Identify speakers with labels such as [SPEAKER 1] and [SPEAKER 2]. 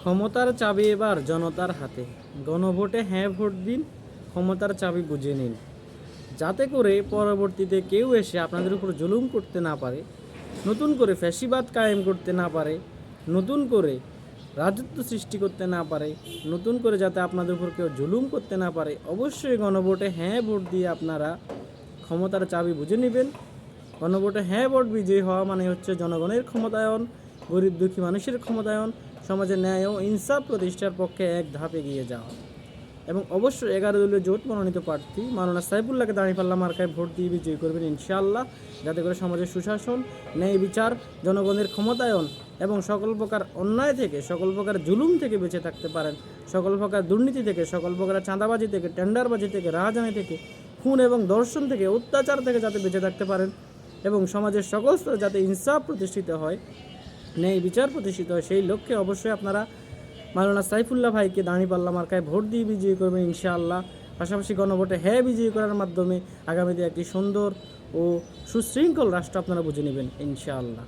[SPEAKER 1] ক্ষমতার চাবি এবার জনতার হাতে। গণভোটে হ্যাঁ ভোট দিন, ক্ষমতার চাবি বুঝে নিন, যাতে করে পরবর্তীতে কেউ এসে আপনাদের উপর জুলুম করতে না পারে, নতুন করে ফ্যাসিবাদ কায়েম করতে না পারে, নতুন করে রাজত্ব সৃষ্টি করতে না পারে, নতুন করে যাতে আপনাদের উপর কেউ জুলুম করতে না পারে। অবশ্যই গণভোটে হ্যাঁ ভোট দিয়ে আপনারা ক্ষমতার চাবি বুঝে নেবেন। গণভোটে হ্যাঁ ভোট বিজয়ী হওয়া মানে হচ্ছে জনগণের ক্ষমতায়ন, গরিব দুঃখী মানুষের ক্ষমতায়ন, সমাজের ন্যায় ও ইনসাফ প্রতিষ্ঠার পক্ষে এক ধাপ এগিয়ে যাওয়া। এবং অবশ্যই 11 দলীয় জোট মনোনীত প্রার্থী মাওলানা সাইফুল্লাহকে দাঁড়িপাল্লা মার্কায় ভোট দিয়ে বিজয়ী করবেন ইনশাআল্লাহ, যাতে করে সমাজের সুশাসন, ন্যায় বিচার, জনগণের ক্ষমতায়ন এবং সকল প্রকার অন্যায় থেকে, সকল প্রকার জুলুম থেকে বেঁচে থাকতে পারেন, সকল প্রকার দুর্নীতি থেকে, সকল প্রকার চাঁদাবাজি থেকে, টেন্ডারবাজি থেকে, রাহাজানি থেকে, খুন এবং ধর্ষণ থেকে, অত্যাচার থেকে যাতে বেঁচে থাকতে পারেন এবং সমাজের সকল স্তরে যাতে ইনসাফ প্রতিষ্ঠিত হয়, ন্যায় বিচার প্রতিষ্ঠিত হয়, সেই লক্ষ্যে অবশ্যই আপনারা মাওলানা সাইফুল্লাহ ভাইকে দাঁড়িপাল্লা মার্কায় ভোট দিয়ে বিজয়ী করবেন ইনশাআল্লাহ। পাশাপাশি গণভোটে হ্যাঁ বিজয়ী করার মাধ্যমে আগামীতে একটি সুন্দর ও সুশৃঙ্খল রাষ্ট্র আপনারা বুঝে নেবেন ইনশাআল্লাহ।